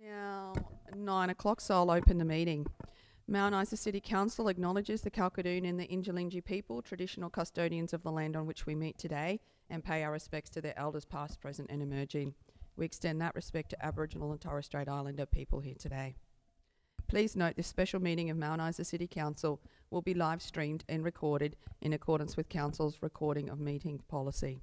Now, 9 o'clock, so I'll open the meeting. Mount Isa City Council acknowledges the Kalkadoon and the Injalinji people, traditional custodians of the land on which we meet today, and pay our respects to their elders past, present and emerging. We extend that respect to Aboriginal and Torres Strait Islander people here today. Please note this special meeting of Mount Isa City Council will be live streamed and recorded in accordance with Council's recording of meeting policy.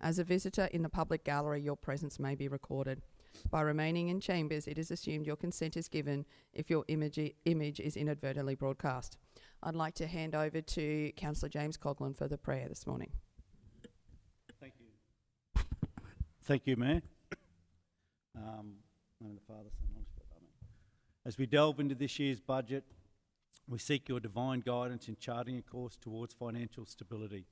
As a visitor in the public gallery, your presence may be recorded. By remaining in chambers, it is assumed your consent is given if your image is inadvertently broadcast. I'd like to hand over to Councillor James Coghlan for the prayer this morning. Thank you. Thank you, Mayor. Name of the Father, Son, and Holy Spirit. Amen. As we delve into this year's budget, we seek your divine guidance in charting a course towards financial stability.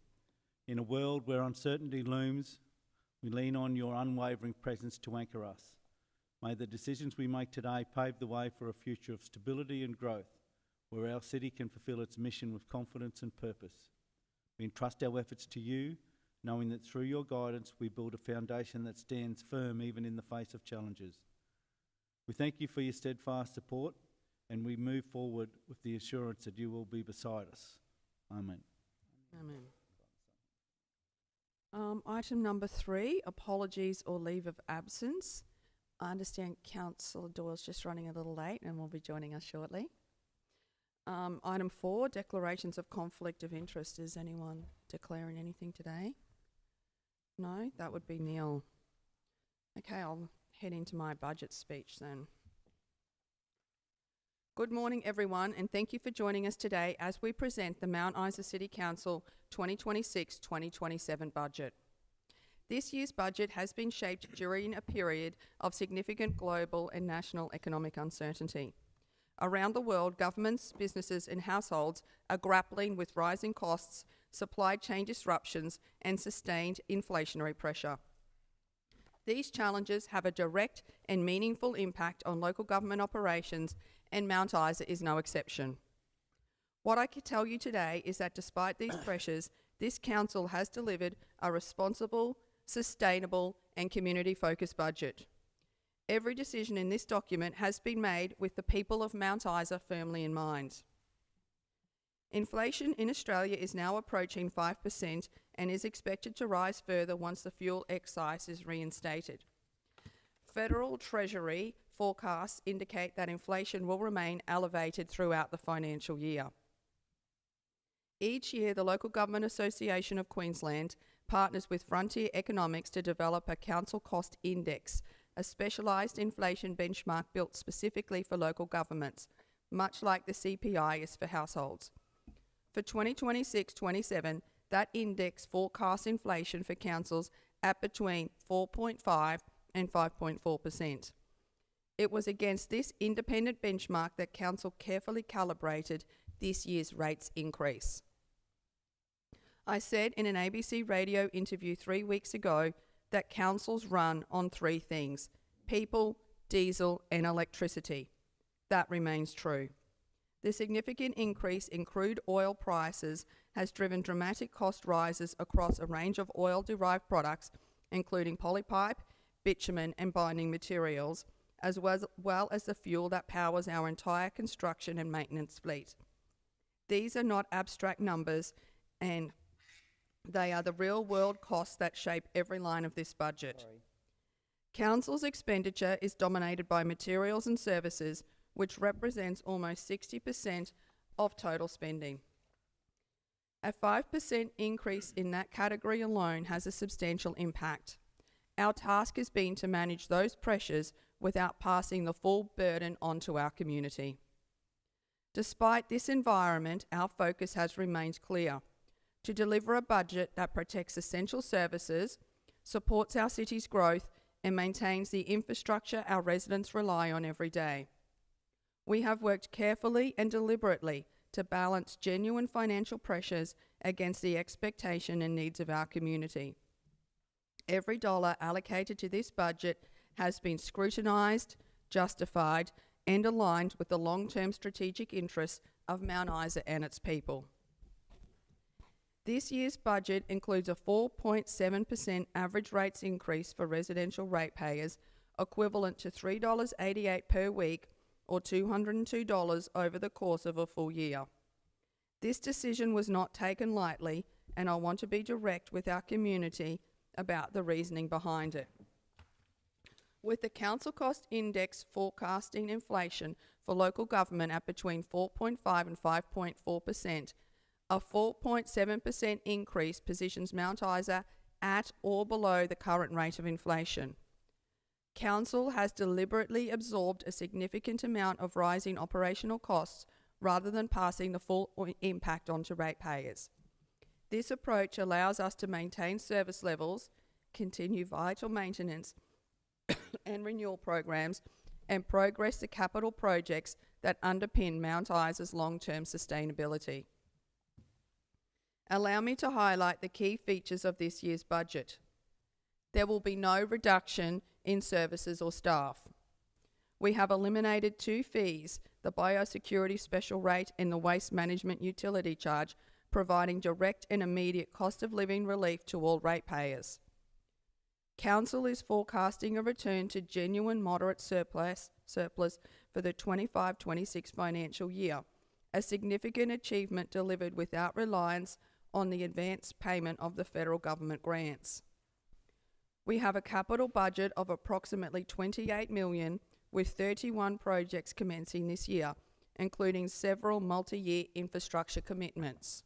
In a world where uncertainty looms, we lean on your unwavering presence to anchor us. May the decisions we make today pave the way for a future of stability and growth, where our city can fulfil its mission with confidence and purpose. We entrust our efforts to you, knowing that through your guidance we build a foundation that stands firm even in the face of challenges. We thank you for your steadfast support, and we move forward with the assurance that you will be beside us. Amen. Amen. Item number 3, apologies or leave of absence. I understand Councillor Doyle's just running a little late and will be joining us shortly. Item 4, declarations of conflict of interest. Is anyone declaring anything today? No, that would be Neil. Okay, I'll head into my budget speech then. Good morning, everyone, and thank you for joining us today as we present the Mount Isa City Council 2026-2027 budget. This year's budget has been shaped during a period of significant global and national economic uncertainty. Around the world, governments, businesses and households are grappling with rising costs, supply chain disruptions and sustained inflationary pressure. These challenges have a direct and meaningful impact on local government operations, and Mount Isa is no exception. What I can tell you today is that despite these pressures, this council has delivered a responsible, sustainable and community-focused budget. Every decision in this document has been made with the people of Mount Isa firmly in mind. Inflation in Australia is now approaching 5% and is expected to rise further once the fuel excise is reinstated. Federal Treasury forecasts indicate that inflation will remain elevated throughout the financial year. Each year, the Local Government Association of Queensland partners with Frontier Economics to develop a council cost index, a specialised inflation benchmark built specifically for local governments, much like the CPI is for households. For 2026-27, that index forecasts inflation for councils at between 4.5 and 5.4%. It was against this independent benchmark that Council carefully calibrated this year's rates increase. I said in an ABC radio interview 3 weeks ago that councils run on 3 things: people, diesel and electricity. That remains true. The significant increase in crude oil prices has driven dramatic cost rises across a range of oil-derived products, including polypipe, bitumen and binding materials, as well as the fuel that powers our entire construction and maintenance fleet. These are not abstract numbers, and they are the real-world costs that shape every line of this budget. Council's expenditure is dominated by materials and services, which represents almost 60% of total spending. A 5% increase in that category alone has a substantial impact. Our task has been to manage those pressures without passing the full burden onto our community. Despite this environment, our focus has remained clear: to deliver a budget that protects essential services, supports our city's growth, and maintains the infrastructure our residents rely on every day. We have worked carefully and deliberately to balance genuine financial pressures against the expectation and needs of our community. Every dollar allocated to this budget has been scrutinised, justified, and aligned with the long-term strategic interests of Mount Isa and its people. This year's budget includes a 4.7% average rates increase for residential ratepayers equivalent to $3.88 per week or $202 over the course of a full year. This decision was not taken lightly, and I want to be direct with our community about the reasoning behind it. With the Council Cost Index forecasting inflation for local government at between 4.5 and 5.4%, a 4.7% increase positions Mount Isa at or below the current rate of inflation. Council has deliberately absorbed a significant amount of rising operational costs rather than passing the full impact onto ratepayers. This approach allows us to maintain service levels, continue vital maintenance and renewal programs, and progress the capital projects that underpin Mount Isa's long-term sustainability. Allow me to highlight the key features of this year's budget. There will be no reduction in services or staff. We have eliminated 2 fees, the biosecurity special rate and the waste management utility charge, providing direct and immediate cost of living relief to all ratepayers. Council is forecasting a return to genuine moderate surplus for the 25-26 financial year, a significant achievement delivered without reliance on the advance payment of the federal government grants. We have a capital budget of approximately $28 million, with 31 projects commencing this year, including several multi-year infrastructure commitments.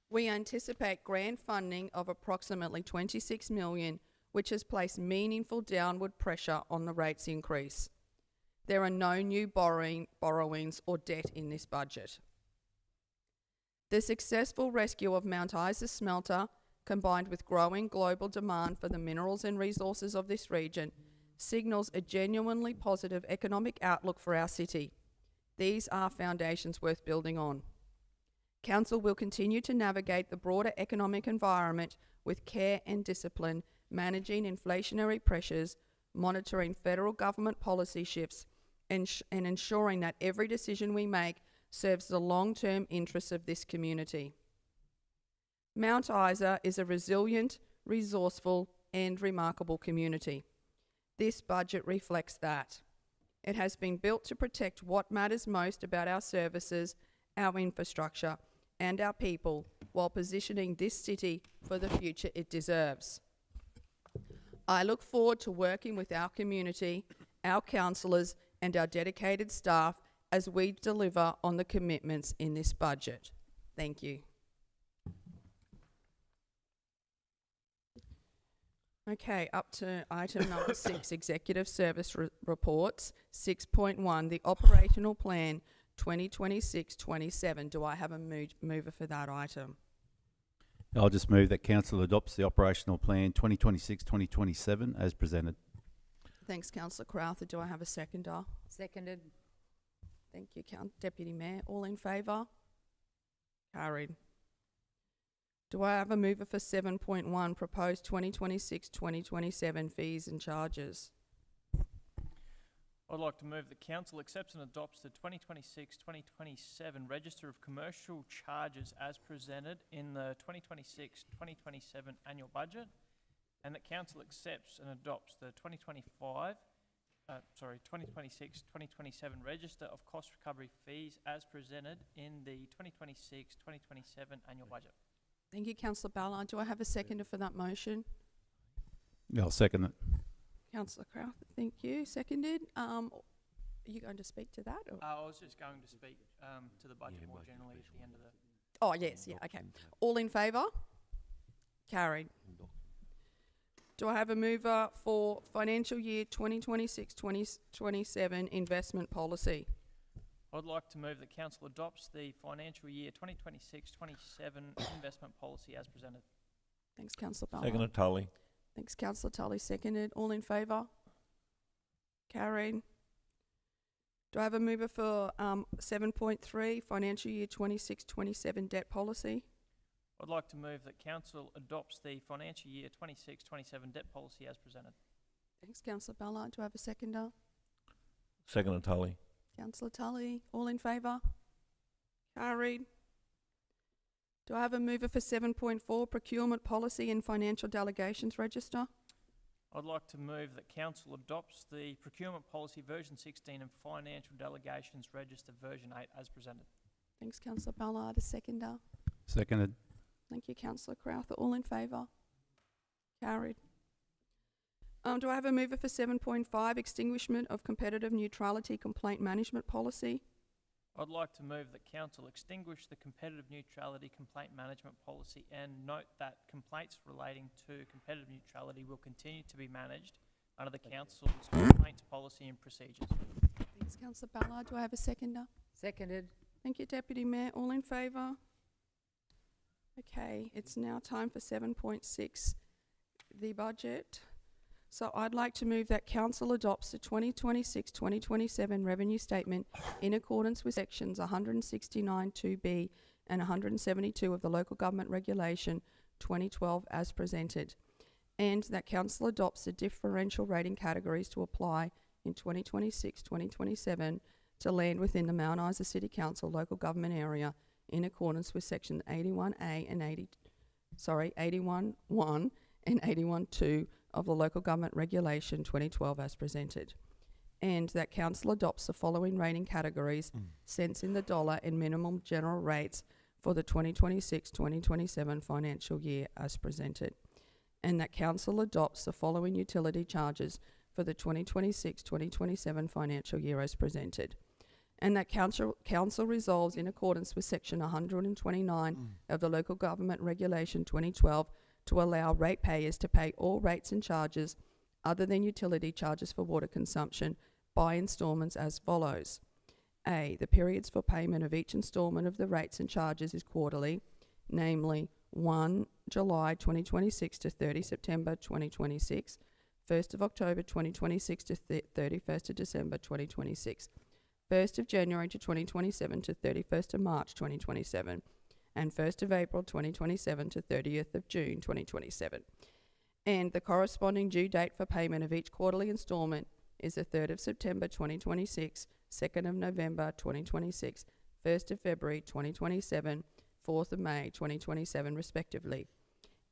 We anticipate grant funding of approximately $26 million, which has placed meaningful downward pressure on the rates increase. There are no new borrowings or debt in this budget. The successful rescue of Mount Isa smelter, combined with growing global demand for the minerals and resources of this region, signals a genuinely positive economic outlook for our city. These are foundations worth building on. Council will continue to navigate the broader economic environment with care and discipline, managing inflationary pressures, monitoring federal government policy shifts, and ensuring that every decision we make serves the long-term interests of this community. Mount Isa is a resilient, resourceful, and remarkable community. This budget reflects that. It has been built to protect what matters most about our services, our infrastructure, and our people, while positioning this city for the future it deserves. I look forward to working with our community, our councillors, and our dedicated staff as we deliver on the commitments in this budget. Thank you. Okay, up to item number 6, Executive Service Reports. 6.1, the Operational Plan 2026-27. Do I have a mover for that item? I'll just move that Council adopts the Operational Plan 2026-2027 as presented. Thanks, Councillor Crowther. Do I have a seconder? Seconded. Thank you, Deputy Mayor. All in favour? Carried. Do I have a mover for 7.1, Proposed 2026-2027 Fees and Charges? I'd like to move that Council accepts and adopts the 2026-2027 Register of Commercial Charges as presented in the 2026-2027 Annual Budget, and that Council accepts and adopts the 2026-2027 Register of Cost Recovery Fees as presented in the 2026-2027 Annual Budget. Thank you, Councillor Ballard. Do I have a seconder for that motion? I'll second it. Councillor Crowther, thank you. Seconded. Are you going to speak to that? Or? I was just going to speak to the budget more generally at the end of the... Oh, yes, yeah, okay. All in favour? Carried. Do I have a mover for financial year 2026-2027 investment policy? I'd like to move that Council adopts the financial year 2026-27 investment policy as presented. Thanks, Councillor Ballard. Seconded, Tully. Thanks, Councillor Tully. Seconded. All in favour? Carried. Do I have a mover for 7.3, financial year 26-27 debt policy? I'd like to move that Council adopts the financial year 26-27 debt policy as presented. Thanks, Councillor Ballard. Do I have a seconder? Seconded, Tully. Councillor Tully. All in favour? Carried. Do I have a mover for 7.4, procurement policy and financial delegations register? I'd like to move that council adopts the procurement policy version 16 and financial delegations register version 8 as presented. Thanks, Councillor Ballard. A seconder. Seconded. Thank you, Councillor Crowther. All in favour? Carried. Do I have a mover for 7.5, extinguishment of competitive neutrality complaint management policy? I'd like to move that council extinguish the competitive neutrality complaint management policy and note that complaints relating to competitive neutrality will continue to be managed under the council's complaints policy and procedures. Thanks, Councillor Ballard. Do I have a seconder? Seconded. Thank you, Deputy Mayor. All in favour? Okay, it's now time for 7.6, the budget. So I'd like to move that council adopts the 2026-2027 revenue statement in accordance with sections 169(2)(b) and 172 of the Local Government Regulation 2012 as presented, and that council adopts the differential rating categories to apply in 2026-2027 to land within the Mount Isa City Council local government area in accordance with section 81A and 81(1) and 81(2) of the Local Government Regulation 2012 as presented, and that council adopts the following rating categories, cents in the dollar and minimum general rates for the 2026-2027 financial year as presented, and that council adopts the following utility charges for the 2026-2027 financial year as presented, and that council resolves in accordance with section 129 of the Local Government Regulation 2012 to allow ratepayers to pay all rates and charges other than utility charges for water consumption by instalments as follows. A. The periods for payment of each instalment of the rates and charges is quarterly, namely 1 July 2026 to 30 September 2026, 1st of October 2026 to 31st of December 2026, 1st of January to 2027 to 31st of March 2027, and 1st of April 2027 to 30th of June 2027. And the corresponding due date for payment of each quarterly instalment is the 3rd of September 2026, 2nd of November 2026, 1st of February 2027, 4th of May 2027 respectively.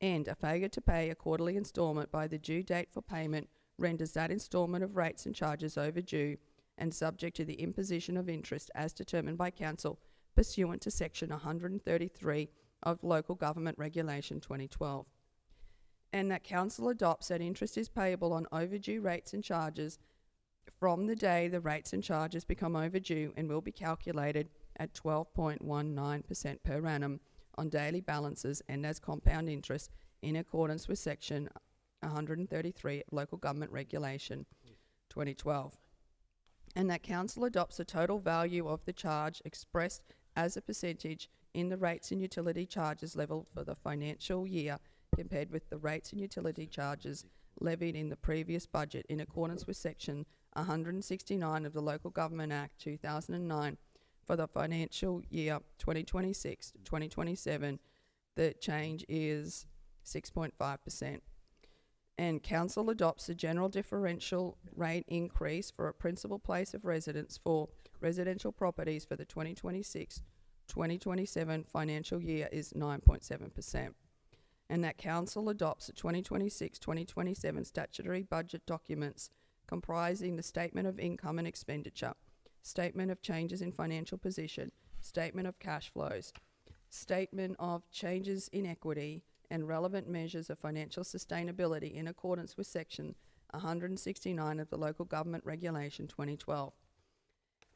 And a failure to pay a quarterly instalment by the due date for payment renders that instalment of rates and charges overdue and subject to the imposition of interest as determined by council pursuant to section 133 of Local Government Regulation 2012. And that council adopts that interest is payable on overdue rates and charges from the day the rates and charges become overdue and will be calculated at 12.19% per annum on daily balances and as compound interest in accordance with section 133 of Local Government Regulation 2012. And that council adopts the total value of the charge expressed as a percentage in the rates and utility charges level for the financial year compared with the rates and utility charges levied in the previous budget in accordance with section 169 of the Local Government Act 2009 for the financial year 2026-2027. The change is 6.5%. And council adopts the general differential rate increase for a principal place of residence for residential properties for the 2026-2027 financial year is 9.7%. And that council adopts the 2026-2027 statutory budget documents comprising the statement of income and expenditure, statement of changes in financial position, statement of cash flows, statement of changes in equity, and relevant measures of financial sustainability in accordance with section 169 of the Local Government Regulation 2012.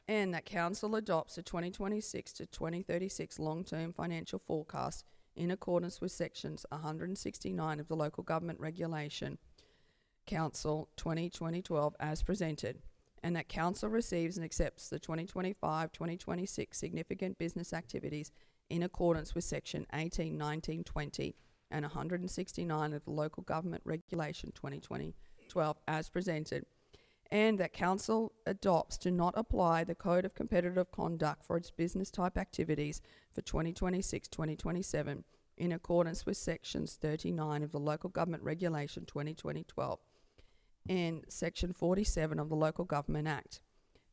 And that council adopts the 2026 to 2036 long-term financial forecast in accordance with sections 169 of the Local Government Regulation Council 2012 as presented, and that council receives and accepts the 2025-2026 significant business activities in accordance with section 18, 19, 20 and 169 of the Local Government Regulation 2012 as presented, and that council adopts to not apply the Code of Competitive Conduct for its business type activities for 2026-2027 in accordance with sections 39 of the Local Government Regulation 2012 and section 47 of the Local Government Act.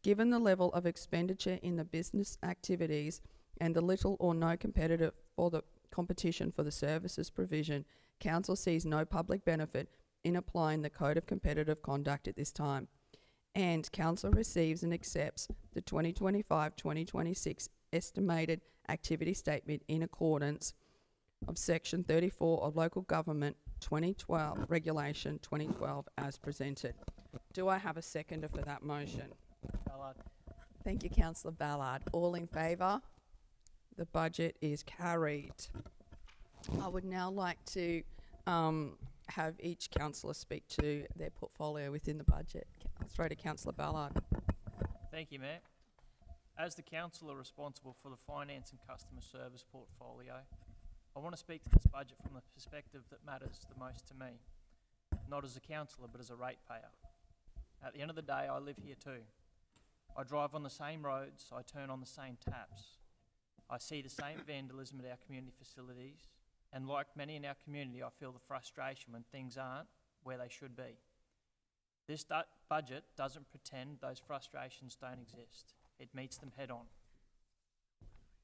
Given the level of expenditure in the business activities and the little or no competitive or the competition for the services provision, council sees no public benefit in applying the Code of Competitive Conduct at this time. And Council receives and accepts the 2025-2026 estimated activity statement in accordance of Section 34 of Local Government 2012 Regulation 2012 as presented. Do I have a seconder for that motion? Ballard. Thank you, Councillor Ballard. All in favour? The budget is carried. I would now like to have each councillor speak to their portfolio within the budget. I'll throw to Councillor Ballard. Thank you, Mayor. As the councillor responsible for the finance and customer service portfolio, I want to speak to this budget from the perspective that matters the most to me, not as a councillor but as a ratepayer. At the end of the day, I live here too. I drive on the same roads, I turn on the same taps. I see the same vandalism at our community facilities, and like many in our community, I feel the frustration when things aren't where they should be. This budget doesn't pretend those frustrations don't exist. It meets them head on.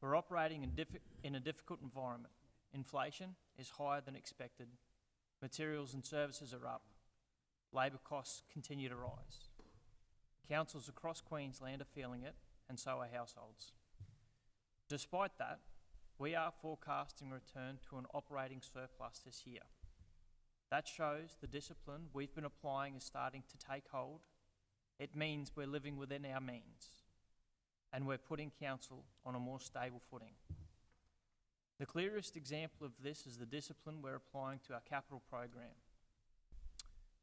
We're operating in a difficult environment. Inflation is higher than expected. Materials and services are up. Labour costs continue to rise. Councils across Queensland are feeling it, and so are households. Despite that, we are forecasting a return to an operating surplus this year. That shows the discipline we've been applying is starting to take hold. It means we're living within our means, and we're putting council on a more stable footing. The clearest example of this is the discipline we're applying to our capital program.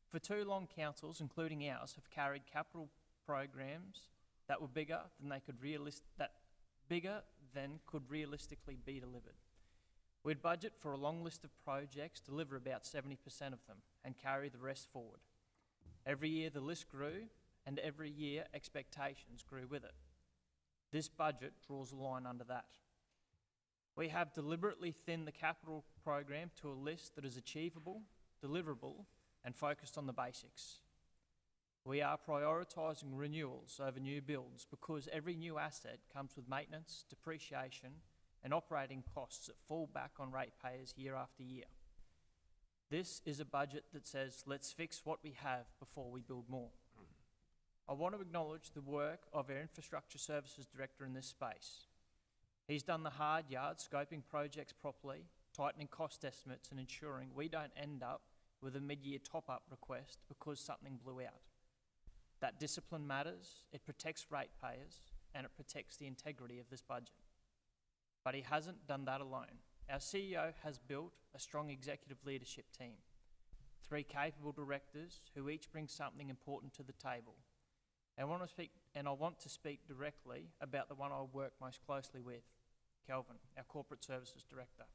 For too long, councils, including ours, have carried capital programs that were bigger than could realistically be delivered. We'd budget for a long list of projects, deliver about 70% of them, and carry the rest forward. Every year the list grew, and every year expectations grew with it. This budget draws a line under that. We have deliberately thinned the capital program to a list that is achievable, deliverable, and focused on the basics. We are prioritising renewals over new builds because every new asset comes with maintenance, depreciation, and operating costs that fall back on ratepayers year after year. This is a budget that says, let's fix what we have before we build more. I want to acknowledge the work of our Infrastructure Services Director in this space. He's done the hard yards, scoping projects properly, tightening cost estimates, and ensuring we don't end up with a mid-year top-up request because something blew out. That discipline matters, it protects ratepayers, and it protects the integrity of this budget. But he hasn't done that alone. Our CEO has built a strong executive leadership team, 3 capable directors who each bring something important to the table. And I want to speak directly about the one I work most closely with, Kelvin, our Corporate Services Director.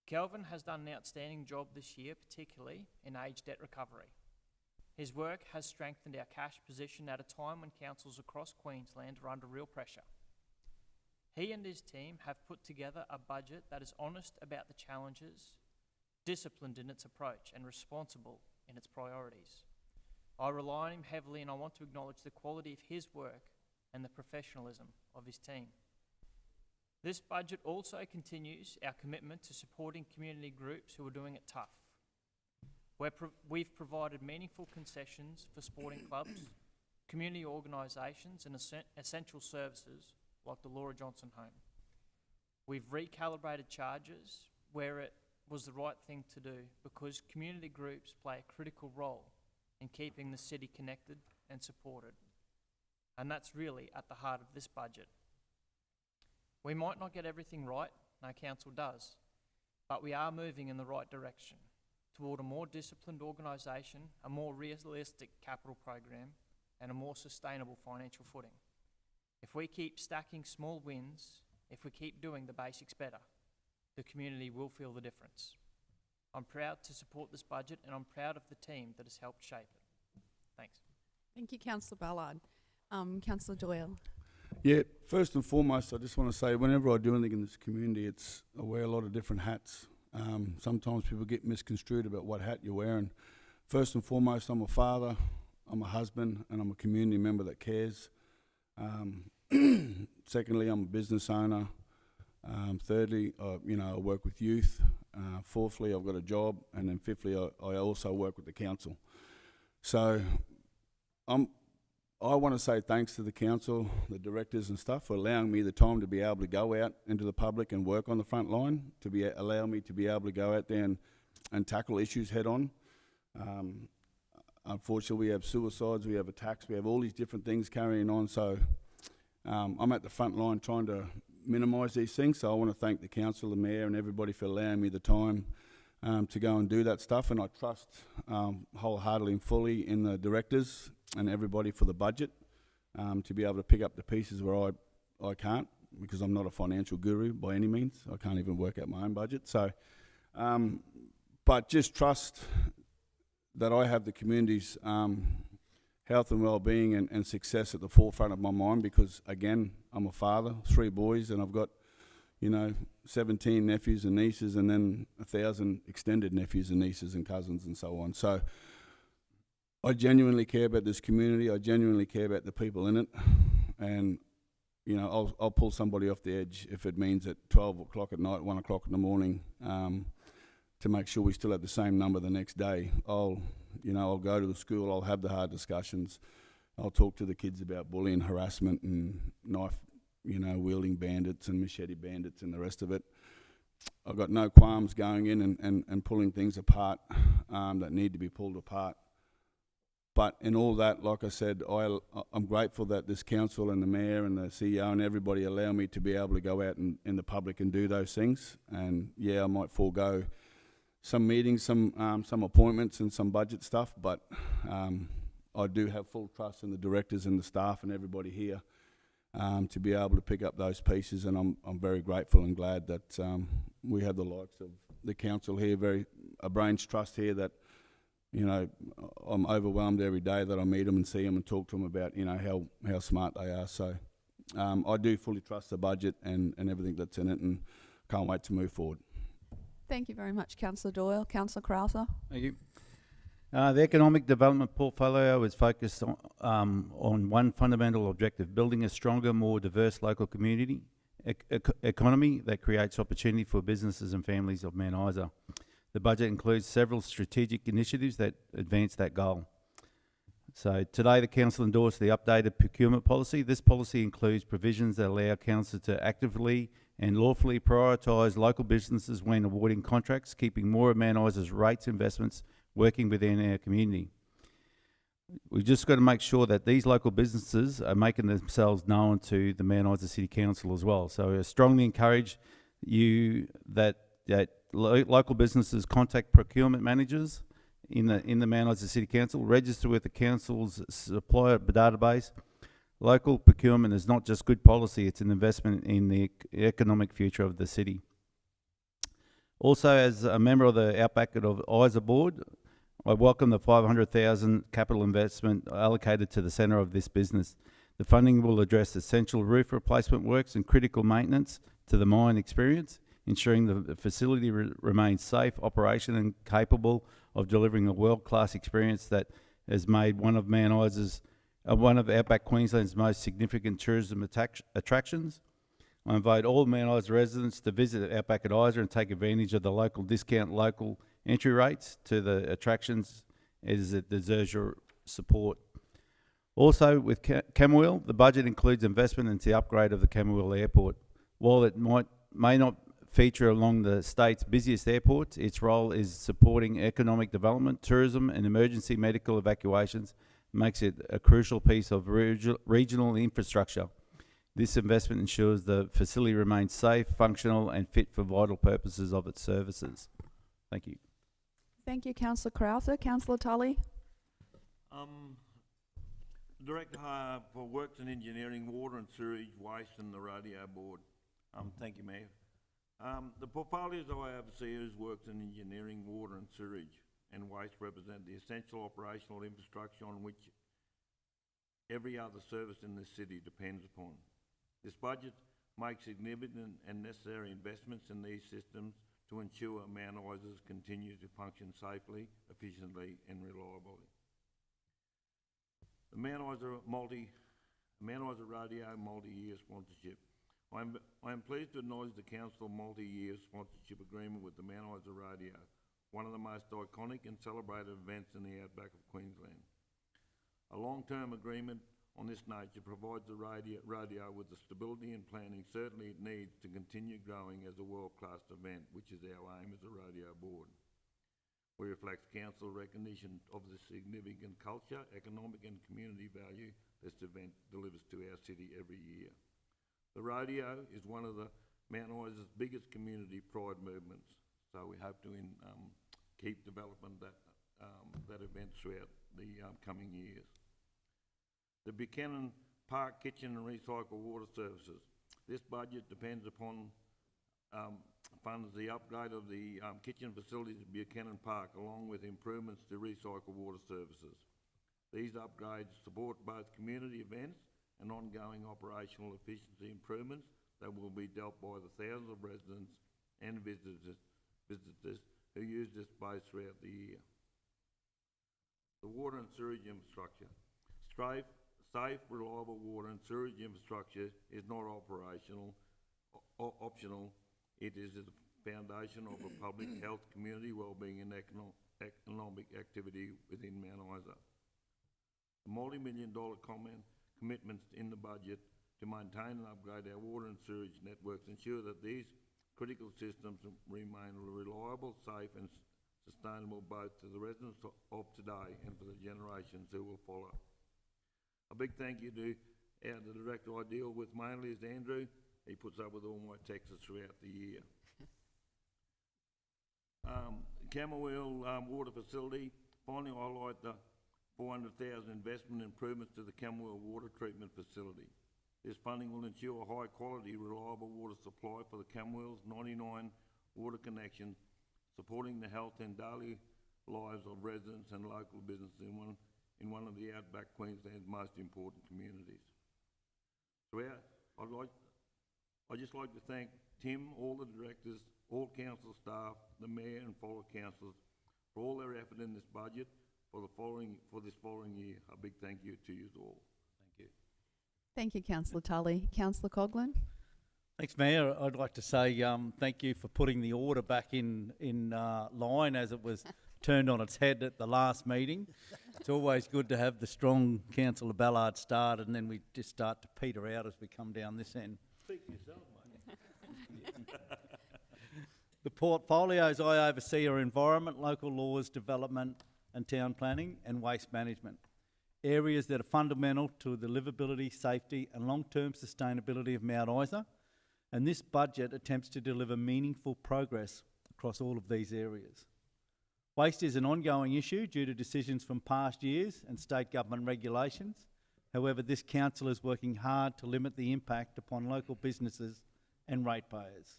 Kelvin has done an outstanding job this year, particularly in aged debt recovery. His work has strengthened our cash position at a time when councils across Queensland are under real pressure. He and his team have put together a budget that is honest about the challenges, disciplined in its approach, and responsible in its priorities. I rely on him heavily, and I want to acknowledge the quality of his work and the professionalism of his team. This budget also continues our commitment to supporting community groups who are doing it tough. We've provided meaningful concessions for sporting clubs, community organisations and essential services like the Laura Johnson Home. We've recalibrated charges where it was the right thing to do because community groups play a critical role in keeping the city connected and supported. And that's really at the heart of this budget. We might not get everything right, no council does, but we are moving in the right direction toward a more disciplined organisation, a more realistic capital program, and a more sustainable financial footing. If we keep stacking small wins, if we keep doing the basics better, the community will feel the difference. I'm proud to support this budget, and I'm proud of the team that has helped shape it. Thanks. Thank you, Councillor Ballard. Councillor Doyle. Yeah, first and foremost, I just want to say whenever I do anything in this community, I wear a lot of different hats. Sometimes people get misconstrued about what hat you're wearing. First and foremost, I'm a father, I'm a husband, and I'm a community member that cares. Secondly, I'm a business owner. Thirdly, I work with youth, Fourthly, I've got a job, and then fifthly, I also work with the council. So I want to say thanks to the council, the directors and stuff, for allowing me the time to be able to go out into the public and work on the front line, allow me to be able to go out there and tackle issues head on. Unfortunately, we have suicides, we have attacks, we have all these different things carrying on. So I'm at the front line trying to minimise these things. So I want to thank the council, the mayor, and everybody for allowing me the time to go and do that stuff. And I trust wholeheartedly and fully in the directors and everybody for the budget to be able to pick up the pieces where I can't, because I'm not a financial guru by any means. I can't even work out my own budget. So, but just trust that I have the community's health and well-being and success at the forefront of my mind, because again, I'm a father, 3 boys, and I've got, 17 nephews and nieces, and then 1,000 extended nephews and nieces and cousins and so on. So I genuinely care about this community. I genuinely care about the people in it, and I'll pull somebody off the edge if it means at 12 o'clock at night, 1 o'clock in the morning, to make sure we still have the same number the next day. I'll go to the school. I'll have the hard discussions. I'll talk to the kids about bullying, harassment, and knife, wielding bandits and machete bandits and the rest of it. I've got no qualms going in and pulling things apart that need to be pulled apart. But in all that, like I said, I'm grateful that this council and the mayor and the CEO and everybody allow me to be able to go out in the public and do those things. And yeah, I might forego some meetings, some appointments and some budget stuff, but I do have full trust in the directors and the staff and everybody here to be able to pick up those pieces. And I'm very grateful and glad that we have the likes of the council here, a brains trust here that, I'm overwhelmed every day that I meet them and see them and talk to them about, how smart they are. So I do fully trust the budget and everything that's in it, and can't wait to move forward. Thank you very much, Councillor Doyle. Councillor Crowther. Thank you. The economic development portfolio is focused on one fundamental objective: building a stronger, more diverse local community economy that creates opportunity for businesses and families of Mount Isa. The budget includes several strategic initiatives that advance that goal. So today the Council endorsed the updated procurement policy. This policy includes provisions that allow Council to actively and lawfully prioritise local businesses when awarding contracts, keeping more of Mount Isa's rates investments working within our community. We've just got to make sure that these local businesses are making themselves known to the Mount Isa City Council as well. So I strongly encourage you that local businesses contact procurement managers in the Mount Isa City Council, register with the council's supplier database. Local procurement is not just good policy, it's an investment in the economic future of the city. Also, as a member of the Outback of Isa board, I welcome the $500,000 capital investment allocated to the centre of this business. The funding will address essential roof replacement works and critical maintenance to the mine experience, ensuring the facility remains safe, operation and capable of delivering a world-class experience that has made one of Outback Queensland's most significant tourism attractions. I invite all Mount Isa residents to visit Outback at Isa and take advantage of the local entry rates to the attractions, as it deserves your support. Also, with Camberwell, the budget includes investment into the upgrade of the Camberwell Airport. While it may not feature along the state's busiest airports, its role is supporting economic development, tourism and emergency medical evacuations, makes it a crucial piece of regional infrastructure. This investment ensures the facility remains safe, functional and fit for vital purposes of its services. Thank you. Thank you, Councillor Crowther. Councillor Tully. Director for Works and Engineering, Water and Sewage, Waste and the Radio Board. Thank you, Mayor. The portfolios I oversee is Works and Engineering, Water and Sewage and Waste represent the essential operational infrastructure on which every other service in this city depends upon. This budget makes significant and necessary investments in these systems to ensure Mount Isa continues to function safely, efficiently and reliably. The Mount Isa Radio multi-year sponsorship I am pleased to acknowledge the council multi-year sponsorship agreement with the Mount Isa Rodeo, one of the most iconic and celebrated events in the outback of Queensland. A long-term agreement on this nature provides the rodeo with the stability and planning certainly it needs to continue growing as a world-class event, which is our aim as a rodeo board. We reflect council recognition of the significant culture, economic and community value this event delivers to our city every year. The rodeo is one of the Mount Isa's biggest community pride movements, so we hope to keep developing that event throughout the coming years. The Buchanan Park Kitchen and Recycle Water Services. This budget depends upon funds the upgrade of the kitchen facilities at Buchanan Park, along with improvements to recycle water services. These upgrades support both community events and ongoing operational efficiency improvements that will be dealt by the thousands of residents and visitors who use this space throughout the year. The water and sewage infrastructure. Safe, reliable water and sewage infrastructure is not optional. It is the foundation of a public health, community wellbeing and economic activity within Mount Isa. The multi-million-dollar commitments in the budget to maintain and upgrade our water and sewage networks ensure that these critical systems remain reliable, safe and sustainable both to the residents of today and for the generations who will follow. A big thank you to the director I deal with mainly is Andrew. He puts up with all my texts throughout the year. Camberwell Water Facility, finally highlight the $400,000 investment improvements to the Camberwell Water Treatment Facility. This funding will ensure a high quality, reliable water supply for the Camberwell's 99 water connections, supporting the health and daily lives of residents and local businesses in one of the outback Queensland's most important communities. Throughout, I'd just like to thank Tim, all the directors, all council staff, the mayor and fellow councillors for all their effort in this budget for this following year. A big thank you to you all. Thank you. Thank you, Councillor Tully. Councillor Coghlan? Thanks, Mayor. I'd like to say thank you for putting the order back in line as it was turned on its head at the last meeting. It's always good to have the strong Councillor Ballard start and then we just start to peter out as we come down this end. Speak for yourself, mate. The portfolios I oversee are environment, local laws, development and town planning and waste management. Areas that are fundamental to the livability, safety and long-term sustainability of Mount Isa, and this budget attempts to deliver meaningful progress across all of these areas. Waste is an ongoing issue due to decisions from past years and state government regulations. However, this council is working hard to limit the impact upon local businesses and ratepayers.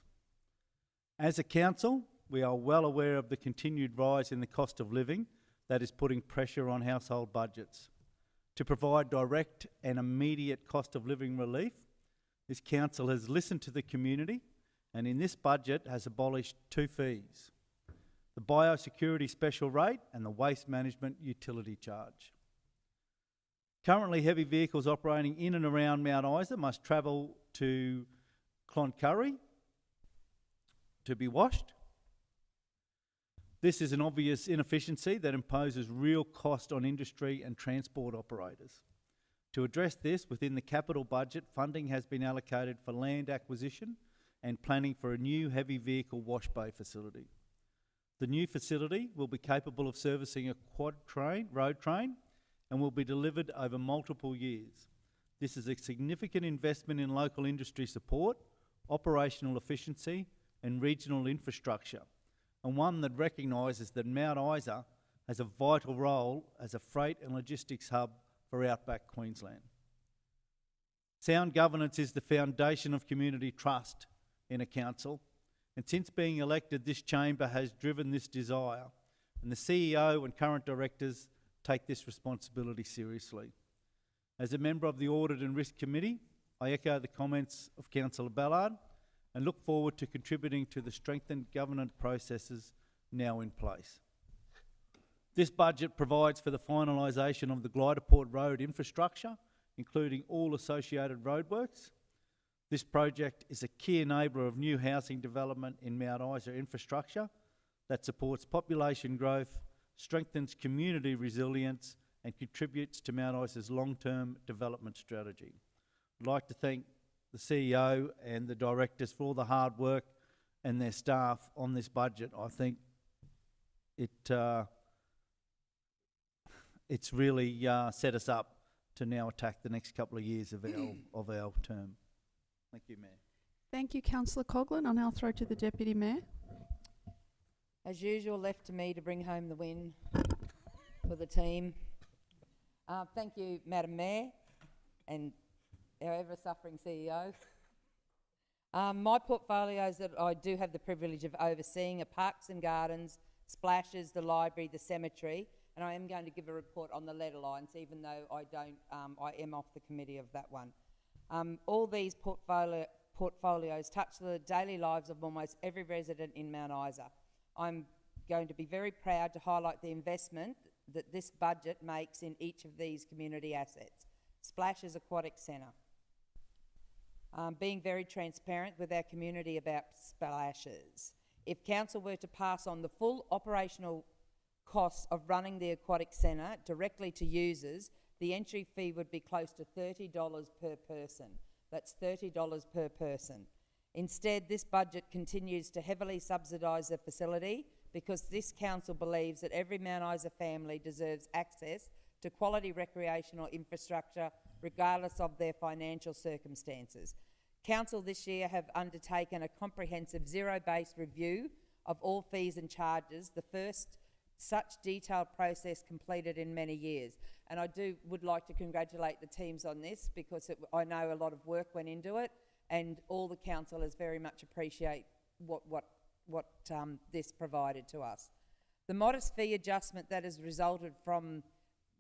As a council, we are well aware of the continued rise in the cost of living that is putting pressure on household budgets. To provide direct and immediate cost of living relief, this council has listened to the community and in this budget has abolished two fees: the biosecurity special rate and the waste management utility charge. Currently, heavy vehicles operating in and around Mount Isa must travel to Cloncurry to be washed. This is an obvious inefficiency that imposes real cost on industry and transport operators. To address this, within the capital budget, funding has been allocated for land acquisition and planning for a new heavy vehicle wash bay facility. The new facility will be capable of servicing a road train, and will be delivered over multiple years. This is a significant investment in local industry support, operational efficiency, and regional infrastructure, and one that recognises that Mount Isa has a vital role as a freight and logistics hub for outback Queensland. Sound governance is the foundation of community trust in a council, and since being elected, this chamber has driven this desire, and the CEO and current directors take this responsibility seriously. As a member of the Audit and Risk Committee, I echo the comments of Councillor Ballard and look forward to contributing to the strengthened governance processes now in place. This budget provides for the finalisation of the Gliderport Road infrastructure, including all associated roadworks. This project is a key enabler of new housing development in Mount Isa infrastructure that supports population growth, strengthens community resilience, and contributes to Mount Isa's long-term development strategy. I'd like to thank the CEO and the directors for all the hard work and their staff on this budget. I think it's really set us up to now attack the next couple of years of our term. Thank you, Mayor. Thank you, Councillor Coghlan. I'll now throw to the Deputy Mayor. As usual, left to me to bring home the win for the team. Thank you, Madam Mayor, and our ever-suffering CEO. My portfolios that I do have the privilege of overseeing are Parks and Gardens, Splashes, the Library, the Cemetery, and I am going to give a report on the Lead Alliance, even though I am off the committee of that one. All these portfolios touch the daily lives of almost every resident in Mount Isa. I'm going to be very proud to highlight the investment that this budget makes in each of these community assets. Splashes Aquatic Centre. Being very transparent with our community about Splashes. If council were to pass on the full operational costs of running the aquatic centre directly to users, the entry fee would be close to $30 per person. That's $30 per person. Instead, this budget continues to heavily subsidise the facility because this council believes that every Mount Isa family deserves access to quality recreational infrastructure regardless of their financial circumstances. Council this year have undertaken a comprehensive zero-based review of all fees and charges, the first such detailed process completed in many years. And I would like to congratulate the teams on this because I know a lot of work went into it, and all the councillors very much appreciate what this provided to us. The modest fee adjustment that has resulted from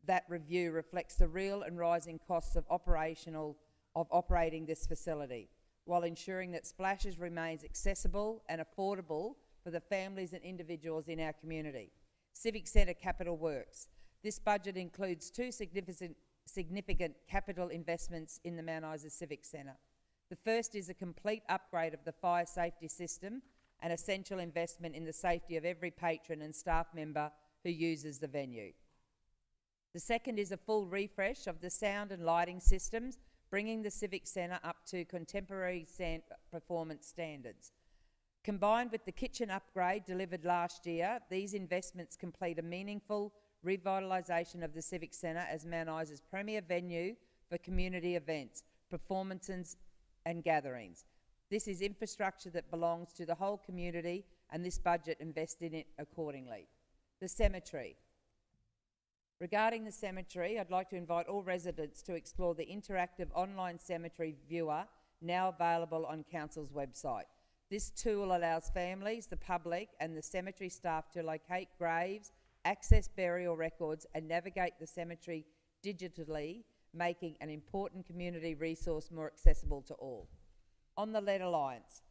that review reflects the real and rising costs of operating this facility, while ensuring that Splashes remains accessible and affordable for the families and individuals in our community. Civic Centre capital works. This budget includes two significant capital investments in the Mount Isa Civic Centre. The first is a complete upgrade of the fire safety system, an essential investment in the safety of every patron and staff member who uses the venue. The second is a full refresh of the sound and lighting systems, bringing the Civic Centre up to contemporary performance standards. Combined with the kitchen upgrade delivered last year, these investments complete a meaningful revitalisation of the Civic Centre as Mount Isa's premier venue for community events, performances and gatherings. This is infrastructure that belongs to the whole community, and this budget invests in it accordingly. The cemetery. Regarding the cemetery, I'd like to invite all residents to explore the interactive online cemetery viewer now available on Council's website. This tool allows families, the public and the cemetery staff to locate graves, access burial records and navigate the cemetery digitally, making an important community resource more accessible to all. On the Lead Alliance,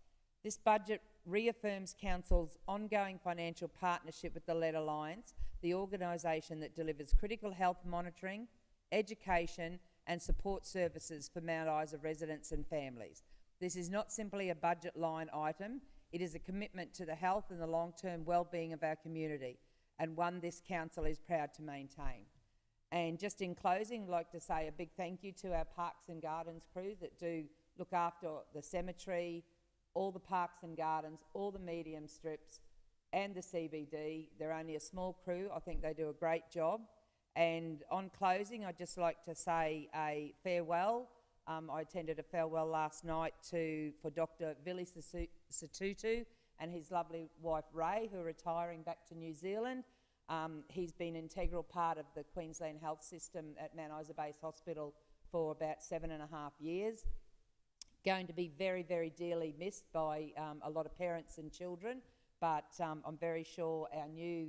this budget reaffirms Council's ongoing financial partnership with the Lead Alliance, the organisation that delivers critical health monitoring, education and support services for Mount Isa residents and families. This is not simply a budget line item, it is a commitment to the health and the long-term well-being of our community, and one this council is proud to maintain. And just in closing, I'd like to say a big thank you to our Parks and Gardens crew that do look after the cemetery, all the parks and gardens, all the medium strips and the CBD. They're only a small crew. I think they do a great job. And on closing, I'd just like to say a farewell. I attended a farewell last night for Dr. Vili Satutu and his lovely wife Ray, who are retiring back to New Zealand. He's been an integral part of the Queensland health system at Mount Isa Base Hospital for about 7.5 years. Going to be very, very dearly missed by a lot of parents and children, but I'm very sure our new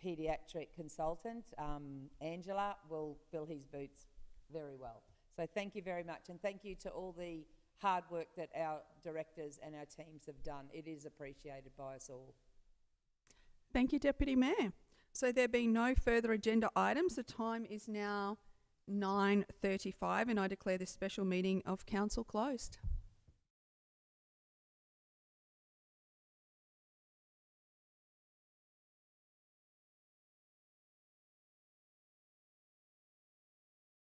paediatric consultant, Angela, will fill his boots very well. So thank you very much, and thank you to all the hard work that our directors and our teams have done. It is appreciated by us all. Thank you, Deputy Mayor. So there being no further agenda items, the time is now 9:35 and I declare this special meeting of Council closed.